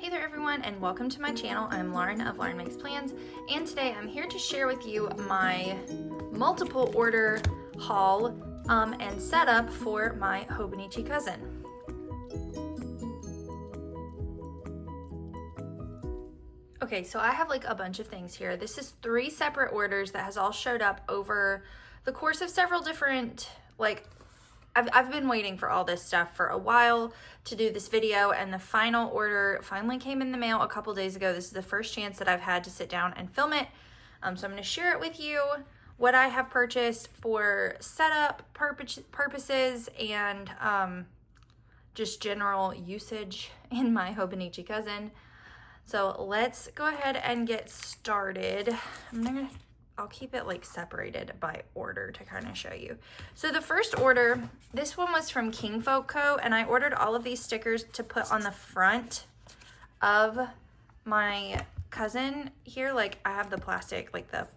Hey there everyone, and welcome to my channel. I'm Lauren of Lauren Makes Plans, and today I'm here to share with you my multiple order haul and setup for my Hobonichi cousin. Okay, so I have like a bunch of things here. This is 3 separate orders that has all showed up over the course of several different, I've been waiting for all this stuff for a while to do this video, and the final order finally came in the mail a couple days ago. This is the first chance that I've had to sit down and film it. So I'm going to share it with you, what I have purchased for setup purposes and just general usage in my Hobonichi cousin. So let's go ahead and get started. I'll keep it like separated by order to kind of show you. So the first order, this one was from Kingfolk Co. and I ordered all of these stickers to put on the front of my cousin here. Like I have the plastic, like the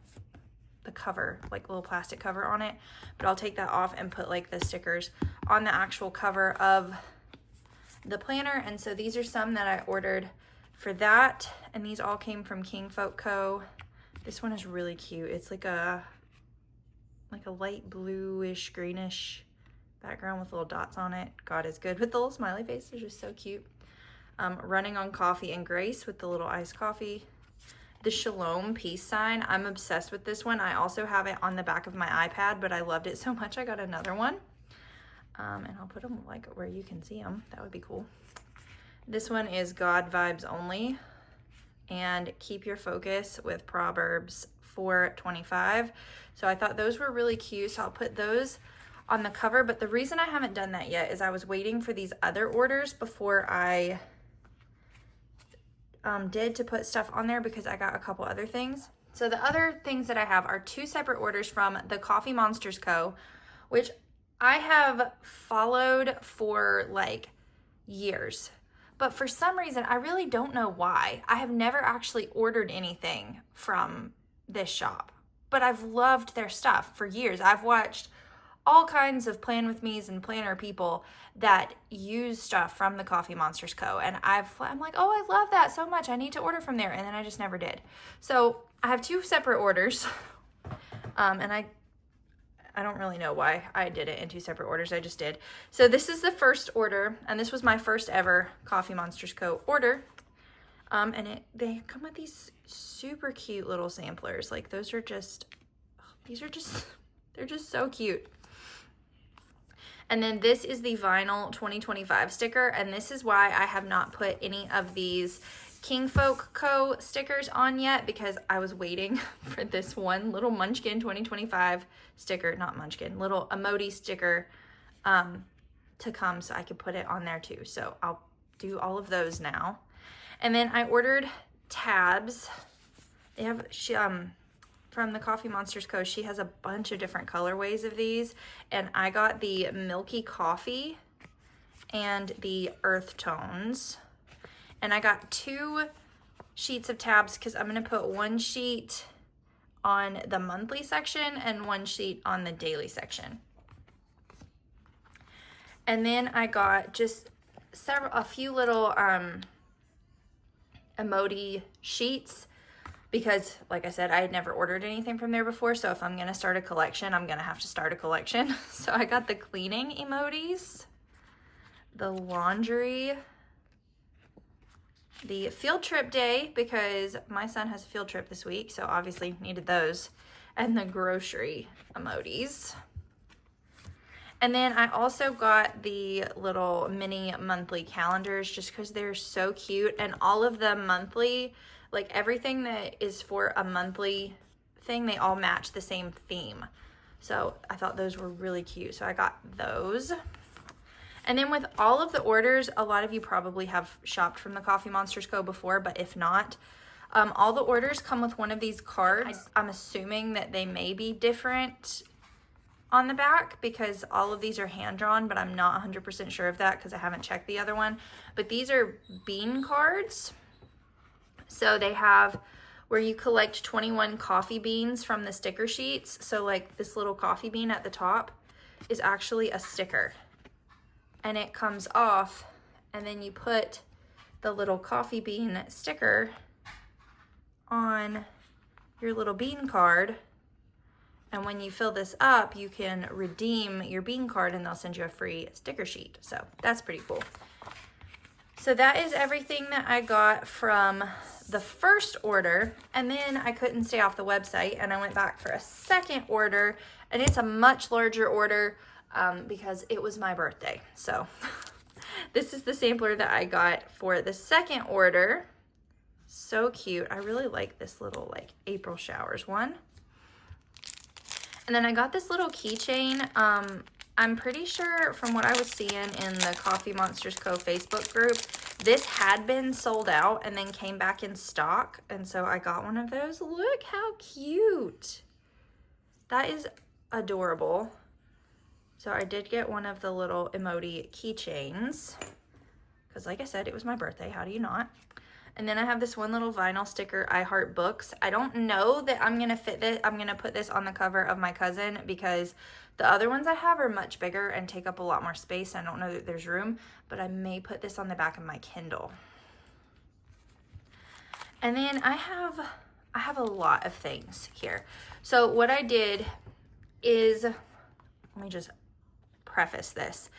cover, like little plastic cover on it, but I'll take that off and put like the stickers on the actual cover of the planner. And so these are some that I ordered for that, and these all came from Kingfolk Co. This one is really cute. It's like a light bluish, greenish background with little dots on it. God is good with the little smiley face. They're just so cute. Running on Coffee and Grace with the little iced coffee. The Shalom peace sign. I'm obsessed with this one. I also have it on the back of my iPad, but I loved it so much I got another one. And I'll put them like where you can see them. That would be cool. This one is God Vibes Only. And Keep Your Focus with Proverbs 4:25. So I thought those were really cute, so I'll put those on the cover. But the reason I haven't done that yet is I was waiting for these other orders before I did to put stuff on there, because I got a couple other things. So the other things that I have are 2 separate orders from TheCoffeeMonsterzCo, which I have followed for like years. But for some reason, I really don't know why. I have never actually ordered anything from this shop, but I've loved their stuff for years. I've watched all kinds of Plan With Me's and planner people that use stuff from TheCoffeeMonsterzCo, and I'm like, oh, I love that so much. I need to order from there, and then I just never did. So I have 2 separate orders, and I don't really know why I did it in 2 separate orders. I just did. So this is the first order, and this was my first ever TheCoffeeMonsterzCo order. And they come with these super cute little samplers. Like those are just, they're just so cute. And then this is the vinyl 2025 sticker, and this is why I have not put any of these Kingfolk Co. stickers on yet, because I was waiting for this one little Munchkin 2025 sticker, not Munchkin, little emoji sticker to come so I could put it on there too. So I'll do all of those now. And then I ordered tabs. They have, from TheCoffeeMonsterzCo, she has a bunch of different colorways of these, and I got the Milky Coffee and the Earth Tones. And I got 2 sheets of tabs because I'm going to put 1 sheet on the monthly section and 1 sheet on the daily section. And then I got just a few little emoji sheets because, like I said, I had never ordered anything from there before. So if I'm going to start a collection, I'm going to have to start a collection. So I got the cleaning emojis, the laundry, the field trip day, because my son has a field trip this week, so obviously needed those, and the grocery emojis. And then I also got the little mini monthly calendars just because they're so cute, and all of the monthly, like everything that is for a monthly thing, they all match the same theme. So I thought those were really cute, so I got those. And then with all of the orders, a lot of you probably have shopped from TheCoffeeMonsterzCo before, but if not, all the orders come with one of these cards. I'm assuming that they may be different on the back because all of these are hand-drawn, but I'm not 100% sure of that because I haven't checked the other one. But these are bean cards. So they have where you collect 21 coffee beans from the sticker sheets. So like this little coffee bean at the top is actually a sticker. And it comes off, and then you put the little coffee bean sticker on your little bean card. And when you fill this up, you can redeem your bean card and they'll send you a free sticker sheet. So that's pretty cool. So that is everything that I got from the first order. And then I couldn't stay off the website and I went back for a second order, and it's a much larger order because it was my birthday. So this is the sampler that I got for the second order. So cute. I really like this little like April showers one. And then I got this little keychain. I'm pretty sure from what I was seeing in the TheCoffeeMonsterzCo Facebook group, this had been sold out and then came back in stock. And so I got one of those. Look how cute. That is adorable. So I did get one of the little emoji keychains because like I said, it was my birthday. How do you not? And then I have this one little vinyl sticker, I Heart Books. I don't know that I'm gonna fit this. I'm gonna put this on the cover of my cousin because the other ones I have are much bigger and take up a lot more space. I don't know that there's room, but I may put this on the back of my Kindle. And then I have a lot of things here. So what I did is, let me just preface this.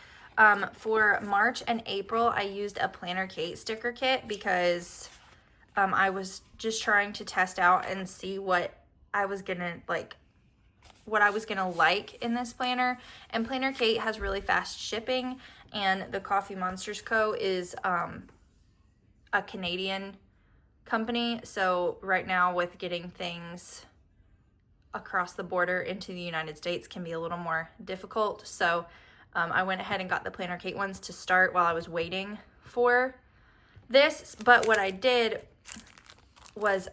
For March and April, I used a Planner Kate sticker kit because I was just trying to test out and see what I was gonna like in this planner. And Planner Kate has really fast shipping, and the TheCoffeeMonsterzCo is a Canadian company. So right now with getting things across the border into the United States can be a little more difficult. So I went ahead and got the Planner Kate ones to start while I was waiting for this. But what I did was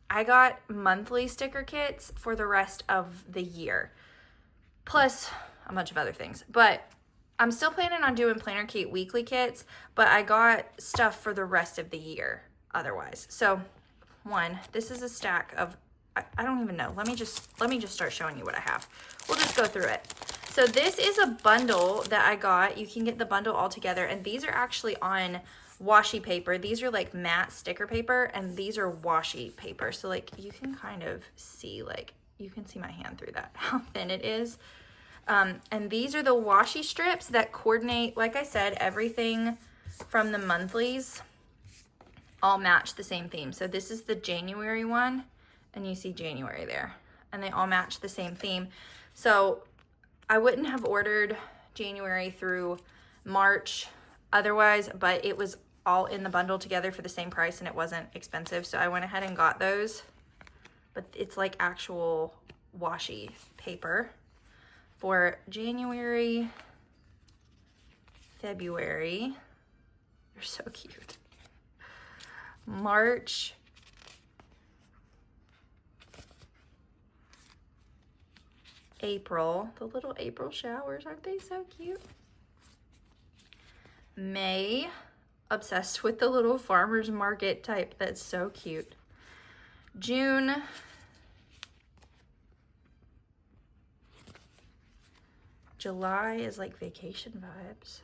I got monthly sticker kits for the rest of the year, plus a bunch of other things. But I'm still planning on doing Planner Kate weekly kits, but I got stuff for the rest of the year otherwise. So this is a stack of, I don't even know. Let me just start showing you what I have. We'll just go through it. So this is a bundle that I got. You can get the bundle all together, and these are actually on washi paper. These are like matte sticker paper, and these are washi paper. So like you can kind of see, like you can see my hand through that, how thin it is. And these are the washi strips that coordinate, like I said, everything from the monthlies all match the same theme. So this is the January one, and you see January there, and they all match the same theme. So I wouldn't have ordered January through March otherwise, but it was all in the bundle together for the same price and it wasn't expensive. So I went ahead and got those, but it's like actual washi paper for January, February. They're so cute. March, April, the little April showers, aren't they so cute? May, obsessed with the little farmer's market type, that's so cute. June, July is like vacation vibes.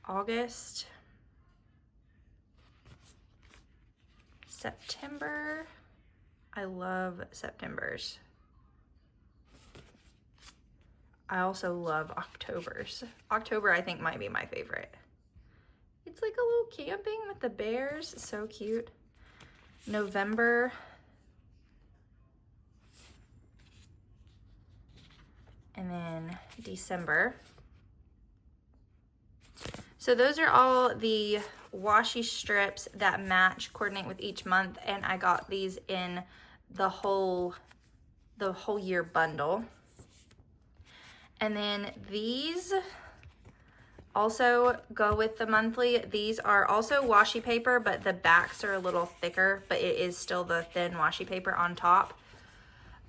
August, September, I love Septembers. I also love Octobers. October, I think, might be my favorite. It's like a little camping with the bears. So cute. November. And then December. So those are all the washi strips that match, coordinate with each month. And I got these in the whole year bundle. And then these also go with the monthly. These are also washi paper, but the backs are a little thicker, but it is still the thin washi paper on top.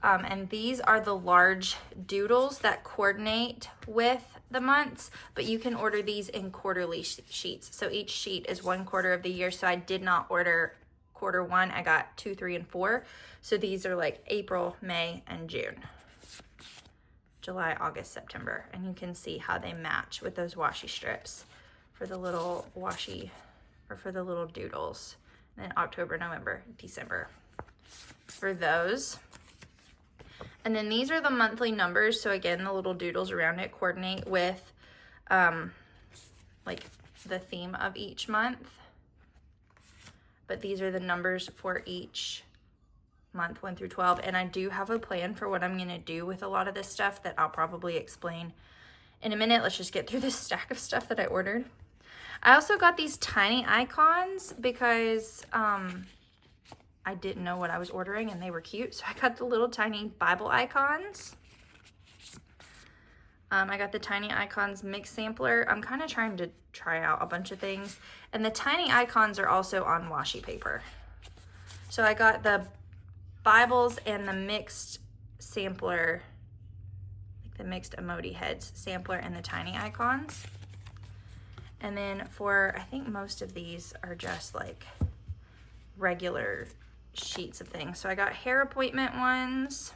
And these are the large doodles that coordinate with the months, but you can order these in quarterly sheets. So each sheet is 1 quarter of the year. So I did not order quarter 1. I got 2, 3, and 4. So these are like April, May, and June. July, August, September, and you can see how they match with those washi strips for the little washi, or for the little doodles. And then October, November, December for those. And then these are the monthly numbers. So again, the little doodles around it coordinate with like the theme of each month. But these are the numbers for each month, 1 through 12. And I do have a plan for what I'm gonna do with a lot of this stuff that I'll probably explain in a minute. Let's just get through this stack of stuff that I ordered. I also got these tiny icons because I didn't know what I was ordering and they were cute. So I got the little tiny Bible icons. I got the Tiny Icons mix sampler. I'm kind of trying to try out a bunch of things. And the tiny icons are also on washi paper. So I got the Bibles and the mixed sampler, like the mixed emoji heads sampler and the tiny icons. And then for, I think most of these are just like regular sheets of things. So I got hair appointment ones.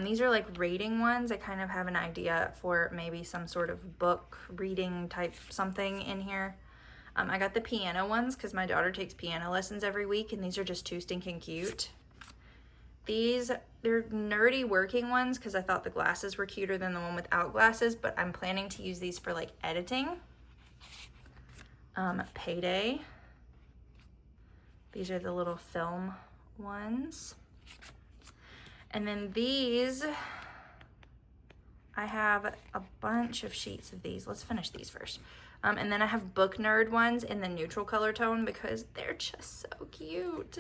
These are like rating ones. I kind of have an idea for maybe some sort of book reading type something in here. I got the piano ones because my daughter takes piano lessons every week, and these are just too stinking cute. These, they're nerdy working ones because I thought the glasses were cuter than the one without glasses, but I'm planning to use these for like editing. Payday. These are the little film ones. And then these, I have a bunch of sheets of these. Let's finish these first. And then I have book nerd ones in the neutral color tone because they're just so cute.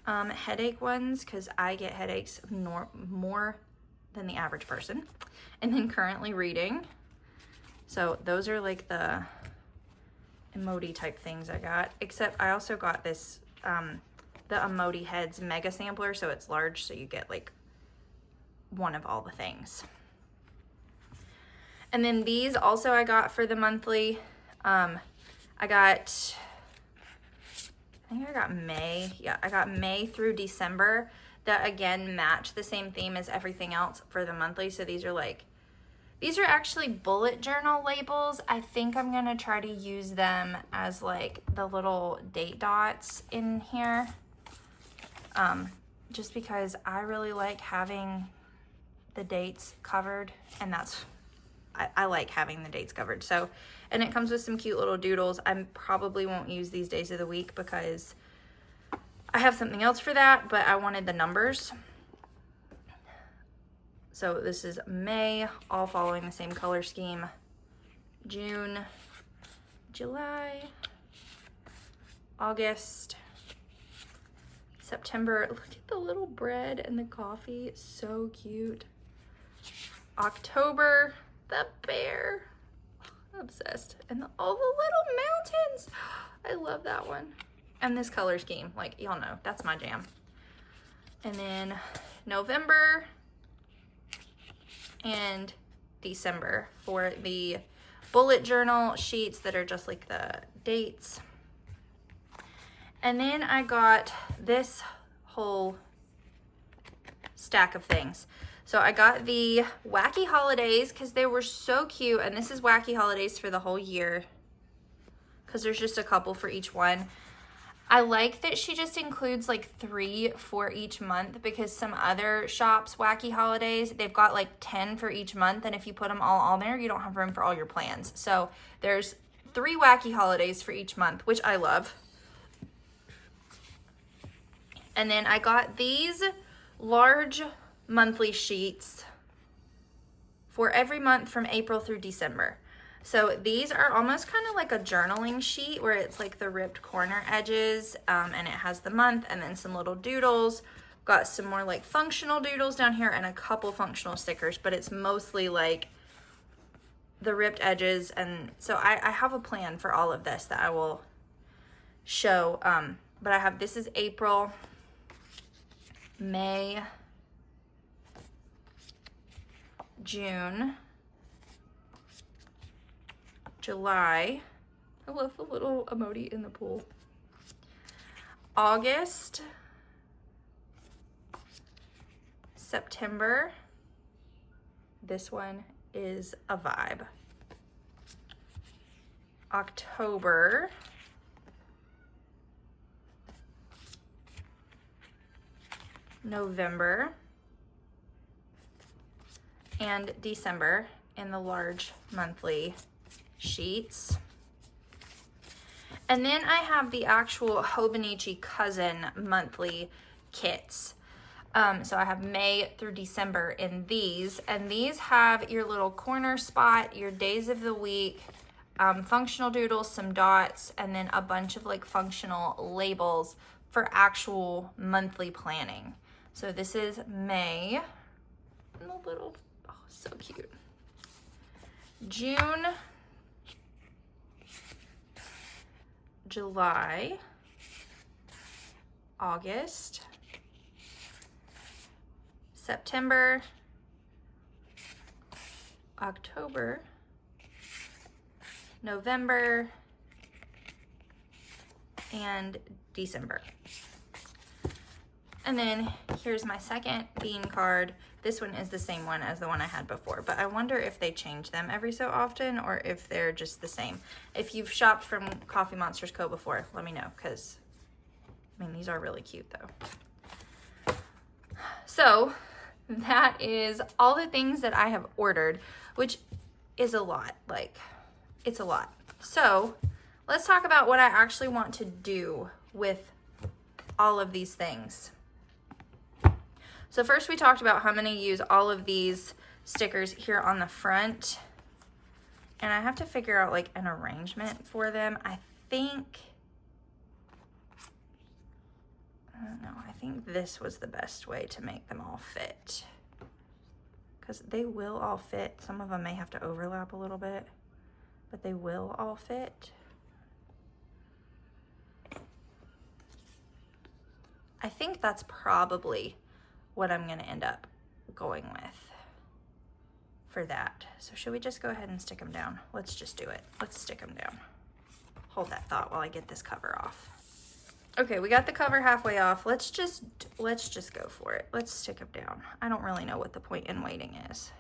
Headache ones because I get headaches more than the average person. And then currently reading. So those are like the emoji type things I got. Except I also got this, the emoji heads mega sampler. So it's large, so you get like one of all the things. And then these also I got for the monthly. I think I got May. Yeah, I got May through December that again match the same theme as everything else for the monthly. So these are actually bullet journal labels. I think I'm gonna try to use them as like the little date dots in here. Just because I really like having the dates covered, and I like having the dates covered. So, and it comes with some cute little doodles. I probably won't use these days of the week because I have something else for that, but I wanted the numbers. So this is May, all following the same color scheme. June, July, August, September. Look at the little bread and the coffee. It's so cute. October, the bear. Obsessed. And all the little mountains. I love that one. And this color scheme, like y'all know, that's my jam. And then November and December for the bullet journal sheets that are just like the dates. And then I got this whole stack of things. So I got the Wacky Holidays because they were so cute. And this is Wacky Holidays for the whole year because there's just a couple for each one. I like that she just includes like 3 for each month because some other shops, Wacky Holidays, they've got like 10 for each month. And if you put them all on there, you don't have room for all your plans. So there's 3 Wacky Holidays for each month, which I love. And then I got these large monthly sheets for every month from April through December. So these are almost kind of like a journaling sheet where it's like the ripped corner edges, and it has the month and then some little doodles. Got some more like functional doodles down here and a couple functional stickers, but it's mostly like the ripped edges. And so I have a plan for all of this that I will show. But I have, this is April, May, June, July. I love the little emoji in the pool. August, September. This one is a vibe. October, November, and December in the large monthly sheets. And then I have the actual Hobonichi Cousin monthly kits. So I have May through December in these, and these have your little corner spot, your days of the week, functional doodles, some dots, and then a bunch of like functional labels for actual monthly planning. So this is May, and the little, oh, so cute. June, July, August, September, October, November, and December. And then here's my second bean card. This one is the same one as the one I had before, but I wonder if they change them every so often or if they're just the same. If you've shopped from TheCoffeeMonsterzCo before, let me know, because I mean, these are really cute though. So that is all the things that I have ordered, which is a lot. Like, it's a lot. So let's talk about what I actually want to do with all of these things. So first we talked about how I'm going to use all of these stickers here on the front. And I have to figure out like an arrangement for them. I don't know, I think this was the best way to make them all fit. Because they will all fit. Some of them may have to overlap a little bit, but they will all fit. I think that's probably what I'm going to end up going with for that. So should we just go ahead and stick them down? Let's just do it. Let's stick them down. Hold that thought while I get this cover off. Okay, we got the cover halfway off. Let's just go for it. Let's stick them down. I don't really know what the point in waiting is.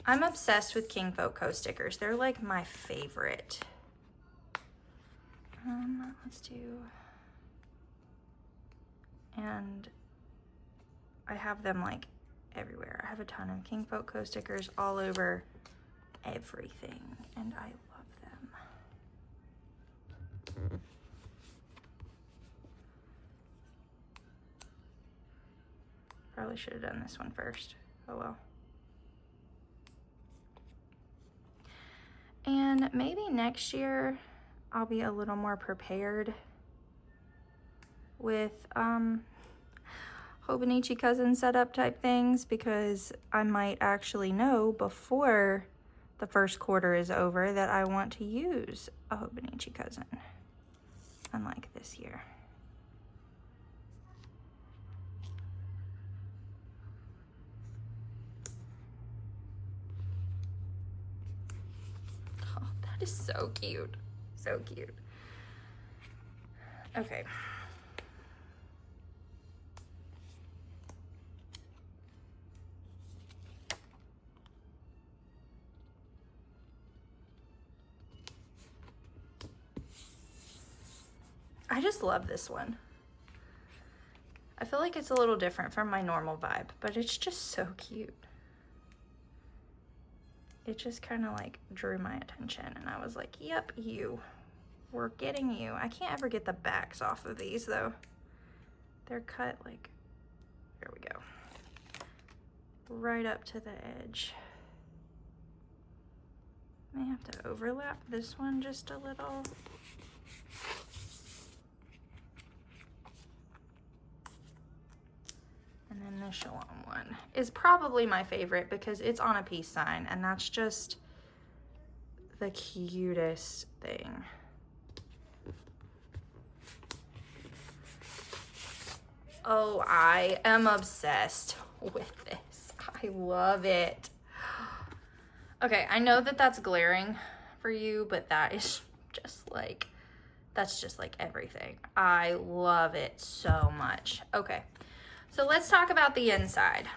I'm obsessed with Kingfolk stickers. They're like my favorite. Let's do, and I have them like everywhere. I have a ton of Kingfolk stickers all over everything, and I love them. Probably should have done this one first. Oh well. And maybe next year I'll be a little more prepared with Hobonichi cousin setup type things, because I might actually know before the first quarter is over that I want to use a Hobonichi cousin, unlike this year. That is so cute. So cute. Okay. I just love this one. I feel like it's a little different from my normal vibe, but it's just so cute. It just kind of like drew my attention, and I was like, yep, we're getting you. I can't ever get the backs off of these though. They're cut like, there we go, right up to the edge. May have to overlap this one just a little. And then the Shalom one is probably my favorite because it's on a peace sign, and that's just the cutest thing. Oh, I am obsessed with this. I love it. Okay, I know that that's glaring for you, but that is just like, that's just like everything. I love it so much. Okay, so let's talk about the inside.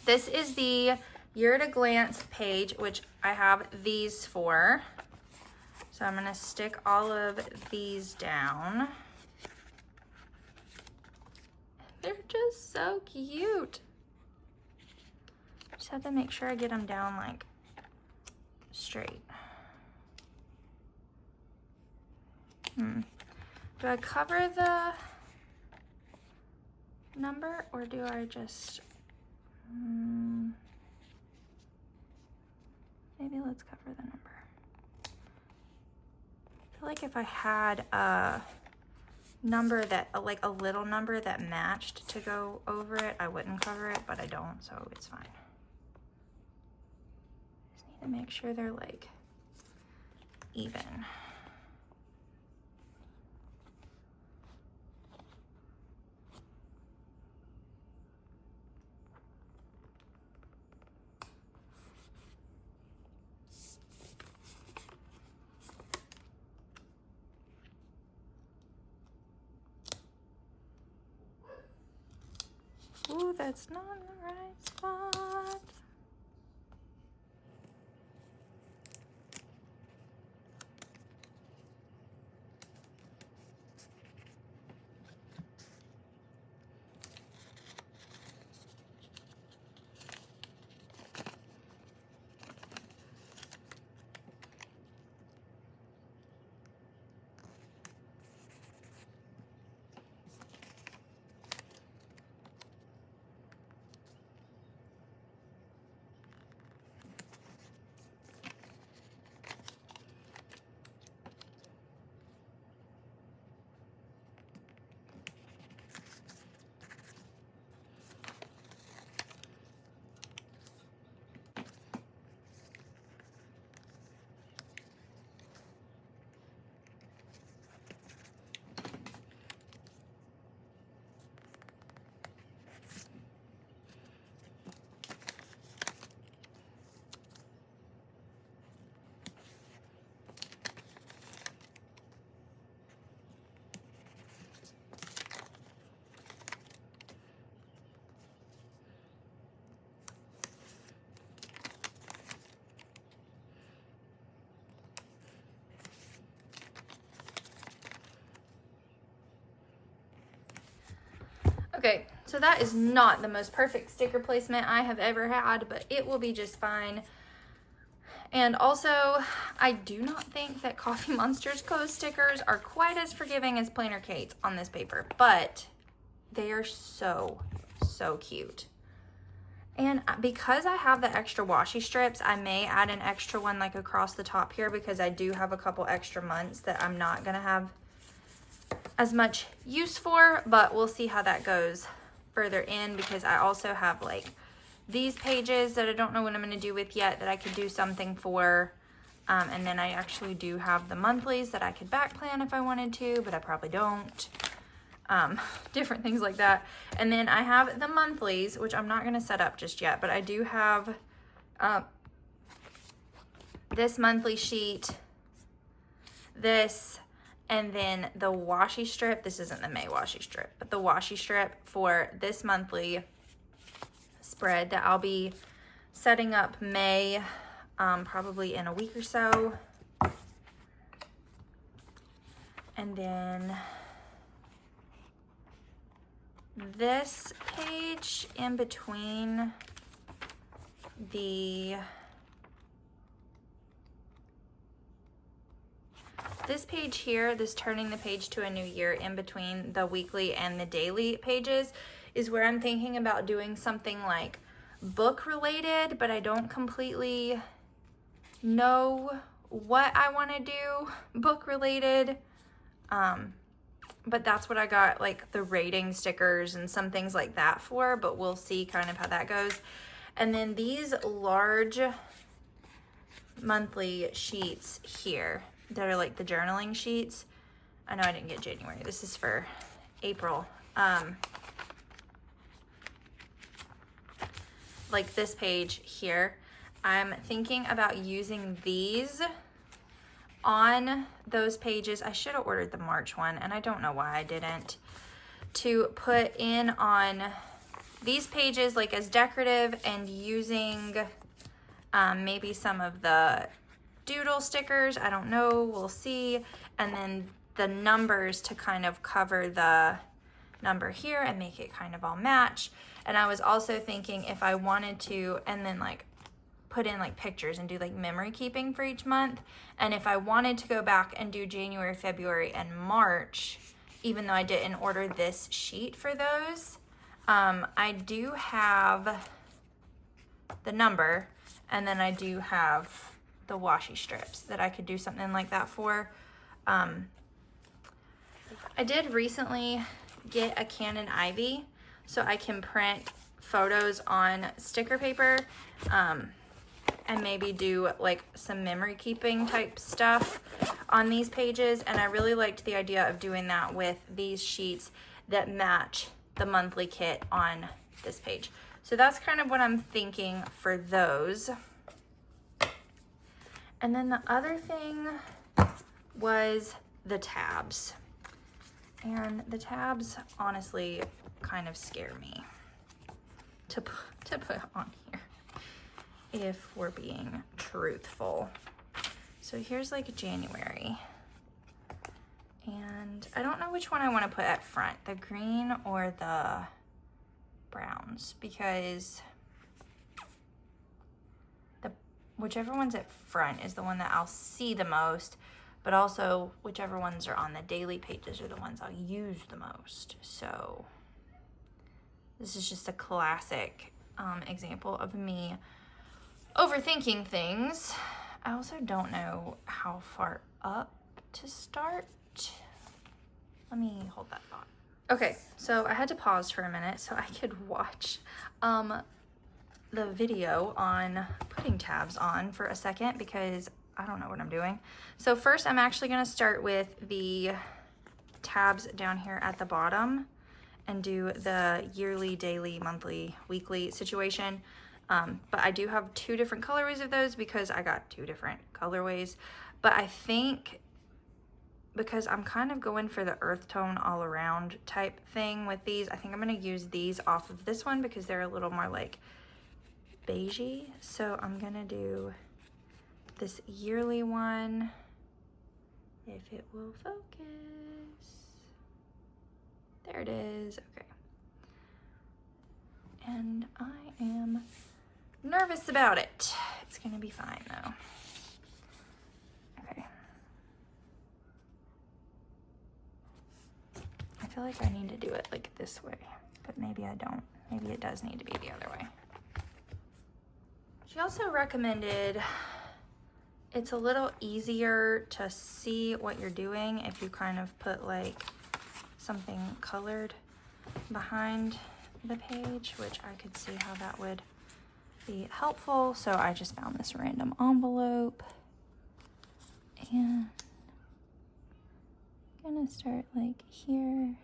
This is the Year at a Glance page, which I have these for. So I'm gonna stick all of these down. They're just so cute. Just have to make sure I get them down like straight. Do I cover the number or do I just, maybe let's cover the number. I feel like if I had a number that, like a little number that matched to go over it, I wouldn't cover it, but I don't, so it's fine. Just need to make sure they're like even. Ooh, that's not the right spot. Okay, so that is not the most perfect sticker placement I have ever had, but it will be just fine. And also, I do not think that TheCoffeeMonsterzCo stickers are quite as forgiving as Planner Kate's on this paper, but they are so, so cute. And because I have the extra washi strips, I may add an extra one like across the top here because I do have a couple extra months that I'm not gonna have as much use for, but we'll see how that goes further in because I also have like these pages that I don't know what I'm going to do with yet that I could do something for, and then I actually do have the monthlies that I could back plan if I wanted to, but I probably don't. Different things like that. And then I have the monthlies, which I'm not going to set up just yet, but I do have this monthly sheet, this, and then the washi strip. This isn't the May washi strip, but the washi strip for this monthly spread that I'll be setting up May, probably in a week or so. And then this page in between this page here, this turning the page to a new year, in between the weekly and the daily pages, is where I'm thinking about doing something like book related, but I don't completely know what I want to do book related. But that's what I got like the rating stickers and some things like that for, but we'll see kind of how that goes. And then these large monthly sheets here that are like the journaling sheets. I know I didn't get January. This is for April. Like this page here, I'm thinking about using these on those pages, I should have ordered the March one, and I don't know why I didn't, to put in on these pages like as decorative and using maybe some of the doodle stickers. I don't know, we'll see. And then the numbers to kind of cover the number here and make it kind of all match. And I was also thinking if I wanted to, and then like put in like pictures and do like memory keeping for each month. And if I wanted to go back and do January, February, and March, even though I didn't order this sheet for those, I do have the number, and then I do have the washi strips that I could do something like that for. I did recently get a Canon Ivy so I can print photos on sticker paper, and maybe do like some memory keeping type stuff on these pages. And I really liked the idea of doing that with these sheets that match the monthly kit on this page. So that's kind of what I'm thinking for those. And then the other thing was the tabs. And the tabs honestly kind of scare me to put on here, if we're being truthful. So here's like January. And I don't know which one I want to put at front, the green or the browns, because whichever one's at front is the one that I'll see the most, but also whichever ones are on the daily pages are the ones I'll use the most. So this is just a classic example of me overthinking things. I also don't know how far up to start. Let me hold that thought. Okay, so I had to pause for a minute so I could watch the video on putting tabs on for a second, because I don't know what I'm doing. So first I'm actually gonna start with the tabs down here at the bottom and do the yearly, daily, monthly, weekly situation. But I do have two different colorways of those because I got two different colorways. But I think because I'm kind of going for the earth tone all around type thing with these, I think I'm gonna use these off of this one because they're a little more like beigey. So I'm gonna do this yearly one, if it will focus. There it is, okay. And I am nervous about it. It's gonna be fine though. Okay. I feel like I need to do it like this way, but maybe I don't. Maybe it does need to be the other way. She also recommended it's a little easier to see what you're doing if you kind of put like something colored behind the page, which I could see how that would be helpful. So I just found this random envelope and I'm gonna start like here.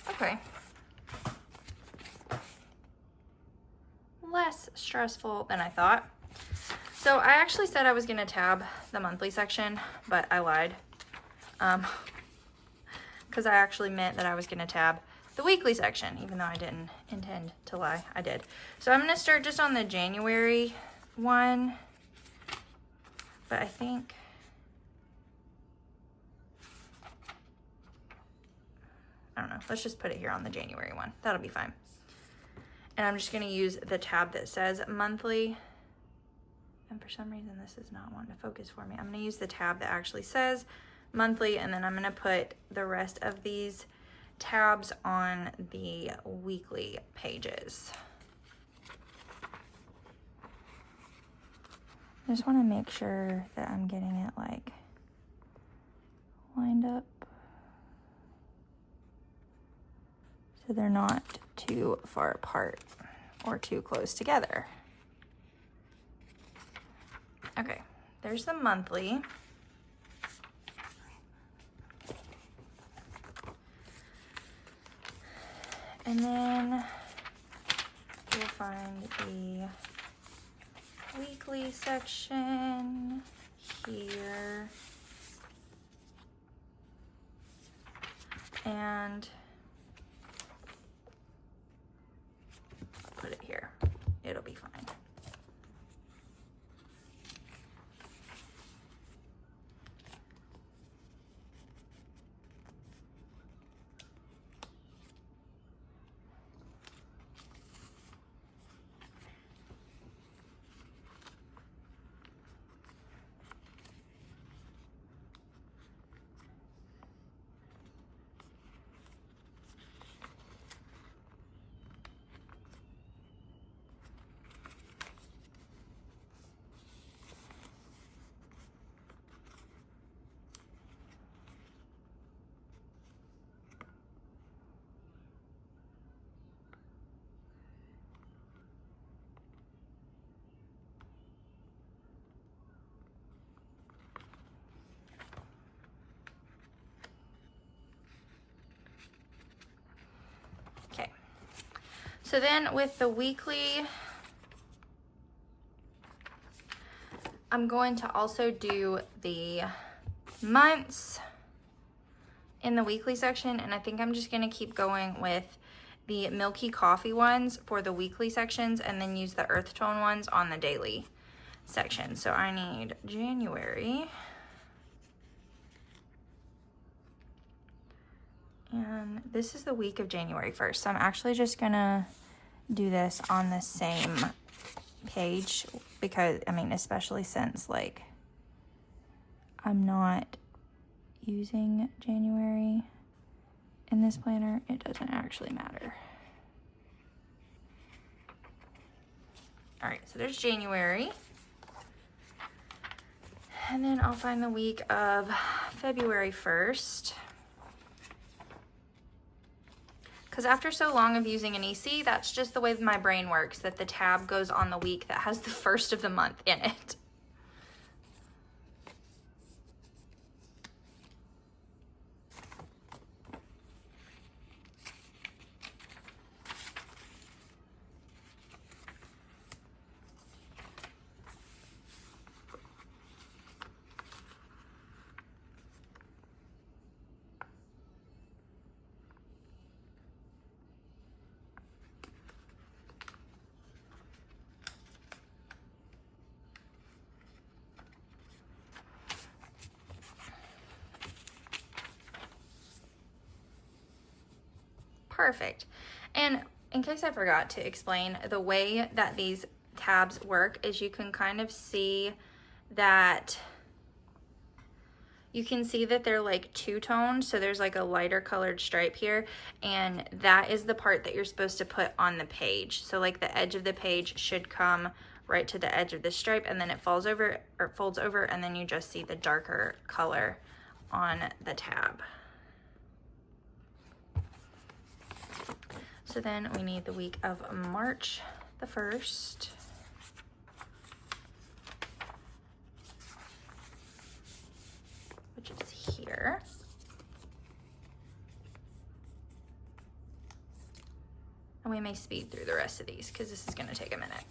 Okay. Less stressful than I thought. So I actually said I was gonna tab the monthly section, but I lied. Because I actually meant that I was gonna tab the weekly section, even though I didn't intend to lie, I did. So I'm gonna start just on the January one, but I think, I don't know, let's just put it here on the January one. That'll be fine. And I'm just gonna use the tab that says monthly. And for some reason, this is not wanting to focus for me. I'm gonna use the tab that actually says monthly, and then I'm gonna put the rest of these tabs on the weekly pages. I just wanna make sure that I'm getting it like lined up so they're not too far apart or too close together. Okay, there's the monthly. And then find the weekly section here. And put it here. It'll be fine. Okay. So then with the weekly, I'm going to also do the months in the weekly section, and I think I'm just gonna keep going with the milky coffee ones for the weekly sections and then use the earth tone ones on the daily section. So I need January. And this is the week of January 1st. So I'm actually just gonna do this on the same page because, I mean, especially since like I'm not using January in this planner, it doesn't actually matter. All right, so there's January. And then I'll find the week of February 1st. Because after so long of using an EC, that's just the way my brain works, that the tab goes on the week that has the first of the month in it. Perfect. And in case I forgot to explain, the way that these tabs work is you can kind of see that they're like two-toned. So there's like a lighter colored stripe here, and that is the part that you're supposed to put on the page. So like the edge of the page should come right to the edge of the stripe, and then it folds over, and then you just see the darker color on the tab. So then we need the week of March the 1st. Which is here. And we may speed through the rest of these because this is going to take a minute.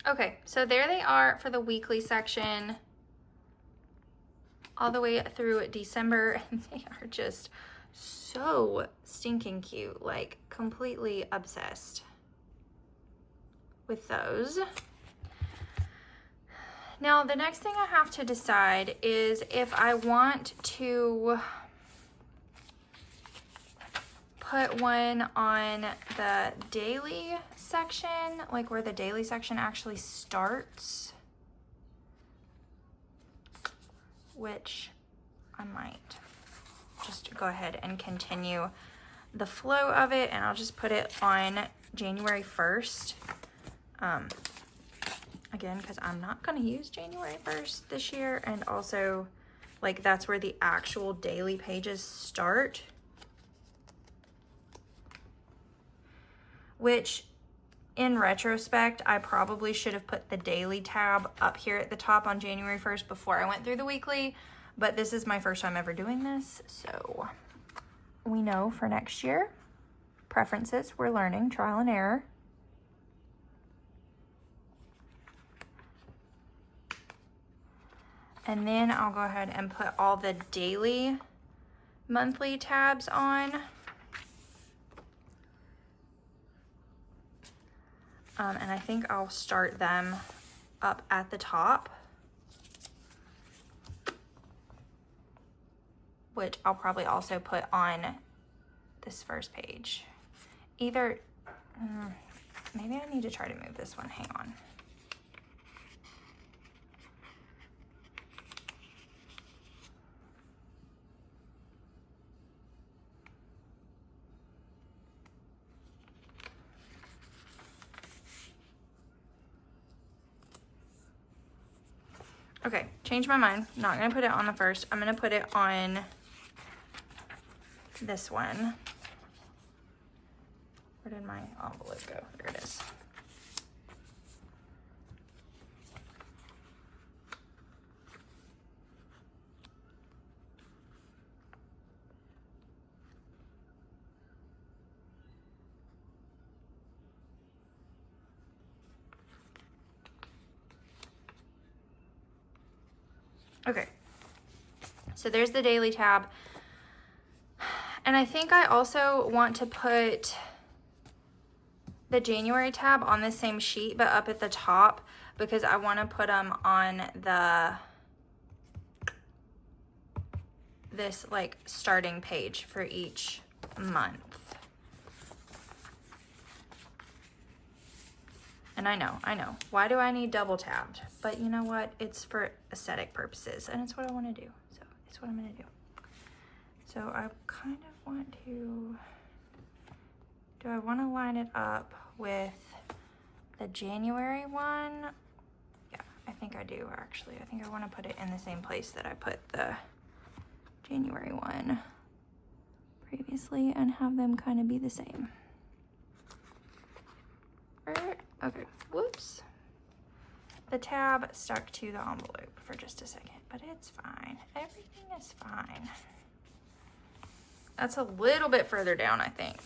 Okay, so there they are for the weekly section all the way through December, and they are just so stinking cute, like completely obsessed with those. Now, the next thing I have to decide is if I want to put one on the daily section, like where the daily section actually starts, which I might just go ahead and continue the flow of it, and I'll just put it on January 1st. Again, because I'm not going to use January 1st this year, and also like that's where the actual daily pages start. Which, in retrospect, I probably should have put the daily tab up here at the top on January 1st before I went through the weekly, but this is my first time ever doing this, so we know for next year. Preferences, we're learning, trial and error. And then I'll go ahead and put all the daily monthly tabs on. And I think I'll start them up at the top, which I'll probably also put on this first page. Either, maybe I need to try to move this one, hang on. Okay, change my mind. Not gonna put it on the first. I'm gonna put it on this one. Where did my envelope go? There it is. Okay, so there's the daily tab. And I think I also want to put the January tab on the same sheet, but up at the top, because I want to put them on this like starting page for each month. And I know, why do I need double tabbed? But you know what? It's for aesthetic purposes, and it's what I want to do. So it's what I'm going to do. So I kind of want to, do I want to line it up with the January one? Yeah, I think I do actually. I think I want to put it in the same place that I put the January one previously and have them kind of be the same. Okay, whoops. The tab stuck to the envelope for just a second, but it's fine. Everything is fine. That's a little bit further down, I think.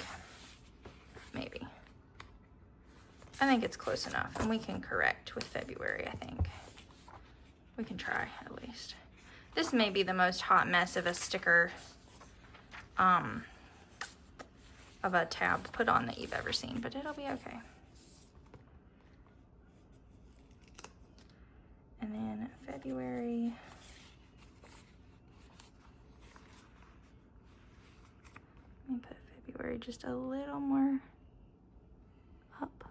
Maybe. I think it's close enough, and we can correct with February, I think. We can try, at least. This may be the most hot mess of a sticker, of a tab put on that you've ever seen, but it'll be okay. And then February. Let me put February just a little more up.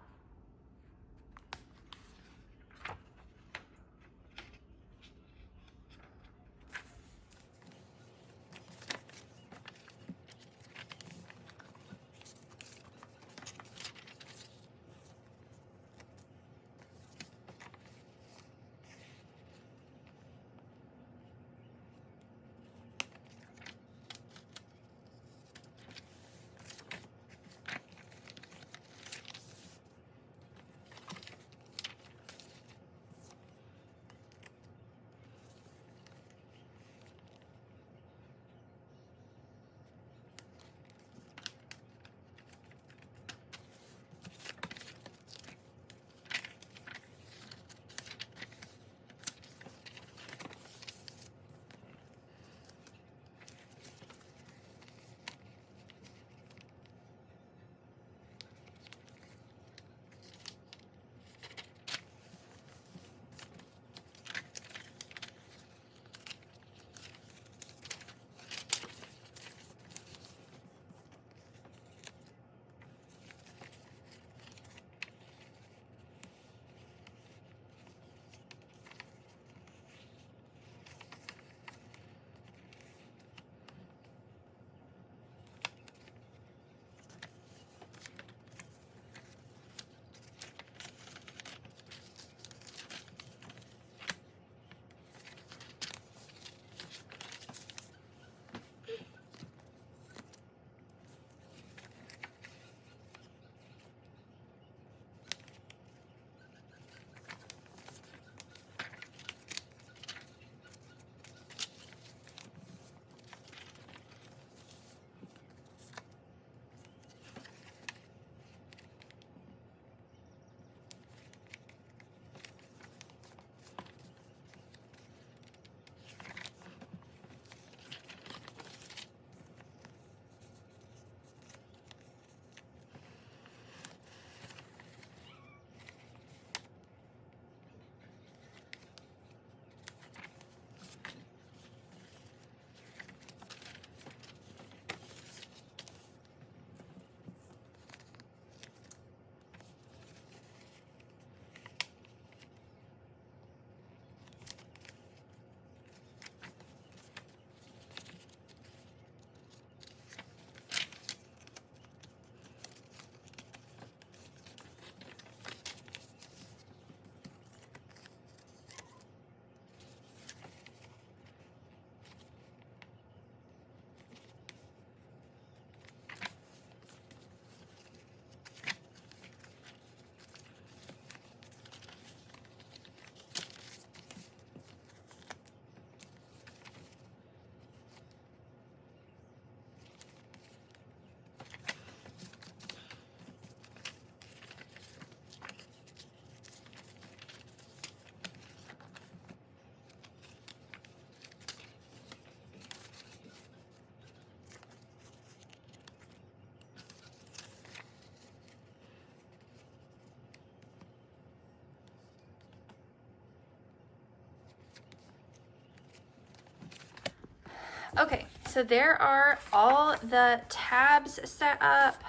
Okay, so there are all the tabs set up.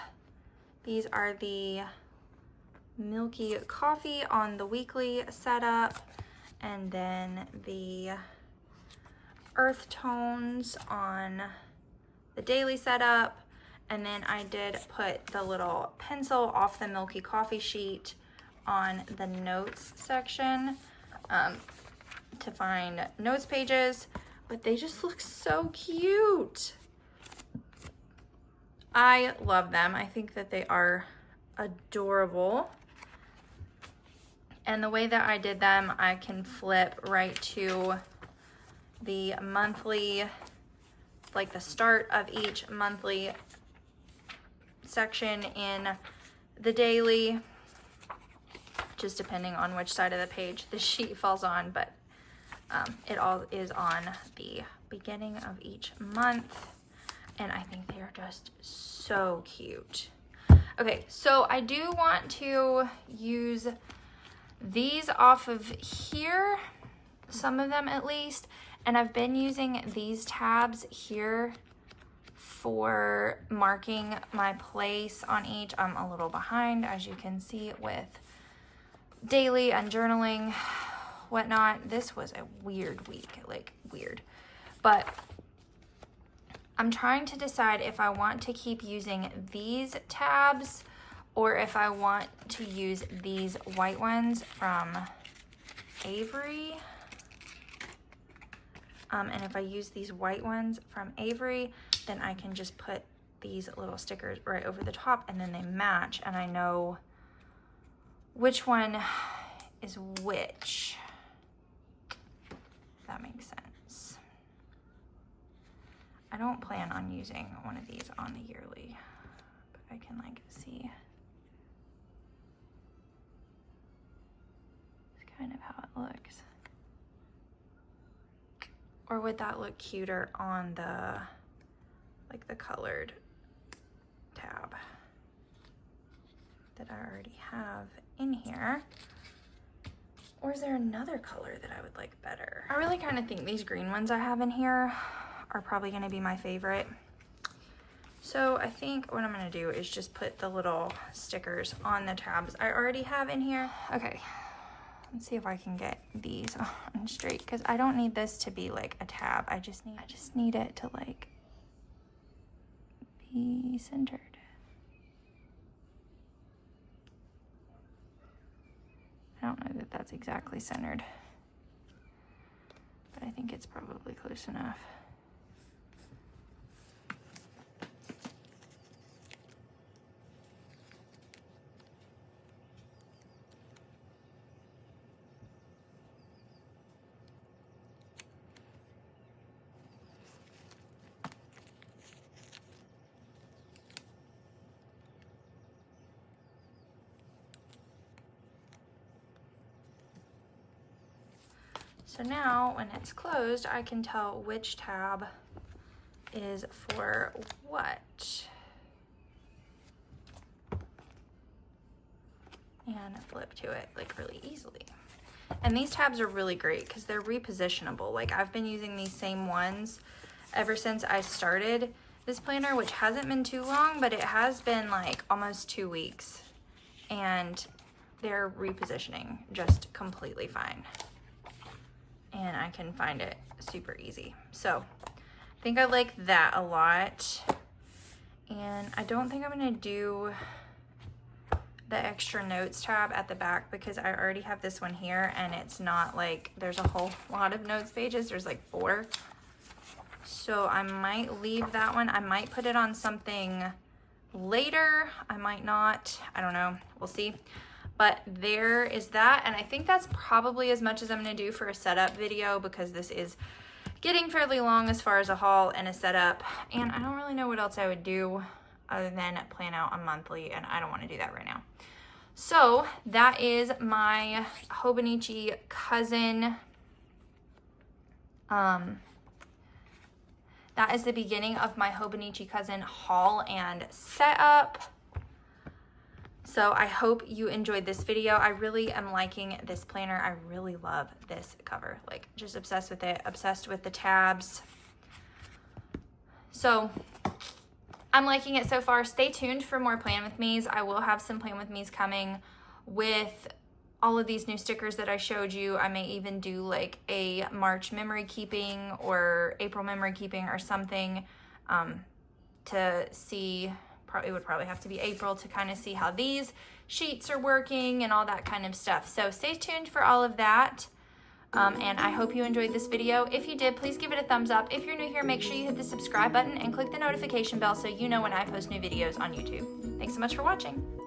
These are the milky coffee on the weekly setup, and then the earth tones on the daily setup. And then I did put the little pencil off the milky coffee sheet on the notes section to find notes pages, but they just look so cute. I love them. I think that they are adorable. And the way that I did them, I can flip right to the monthly, like the start of each monthly section in the daily, just depending on which side of the page the sheet falls on, but it all is on the beginning of each month, and I think they are just so cute. Okay, so I do want to use these off of here, some of them at least, and I've been using these tabs here for marking my place on each. I'm a little behind, as you can see, with daily and journaling, whatnot. This was a weird week, like weird. But I'm trying to decide if I want to keep using these tabs or if I want to use these white ones from Avery. And if I use these white ones from Avery, then I can just put these little stickers right over the top and then they match and I know which one is which, if that makes sense. I don't plan on using one of these on the yearly, but I can like see. It's kind of how it looks. Or would that look cuter on the, like the colored tab that I already have in here? Or is there another color that I would like better? I really kind of think these green ones I have in here are probably gonna be my favorite. So I think what I'm gonna do is just put the little stickers on the tabs I already have in here. Okay. Let's see if I can get these on straight, because I don't need this to be like a tab. I just need it to like be centered. I don't know that that's exactly centered, but I think it's probably close enough. So now when it's closed, I can tell which tab is for what. And flip to it like really easily. And these tabs are really great because they're repositionable. Like I've been using these same ones ever since I started this planner, which hasn't been too long, but it has been like almost 2 weeks. And they're repositioning just completely fine. And I can find it super easy. So I think I like that a lot. And I don't think I'm gonna do the extra notes tab at the back because I already have this one here and it's not like there's a whole lot of notes pages. There's like 4. So I might leave that one. I might put it on something later. I might not. I don't know. We'll see. But there is that, and I think that's probably as much as I'm gonna do for a setup video because this is getting fairly long as far as a haul and a setup, and I don't really know what else I would do other than plan out a monthly, and I don't wanna do that right now. So that is my Hobonichi cousin. That is the beginning of my Hobonichi cousin haul and setup. So I hope you enjoyed this video. I really am liking this planner. I really love this cover. Like just obsessed with it, obsessed with the tabs. So I'm liking it so far. Stay tuned for more Plan With Me's. I will have some Plan With Me's coming with all of these new stickers that I showed you. I may even do like a March memory keeping or April memory keeping or something to see. It would probably have to be April to kind of see how these sheets are working and all that kind of stuff. So stay tuned for all of that. And I hope you enjoyed this video. If you did, please give it a thumbs up. If you're new here, make sure you hit the subscribe button and click the notification bell so you know when I post new videos on YouTube. Thanks so much for watching.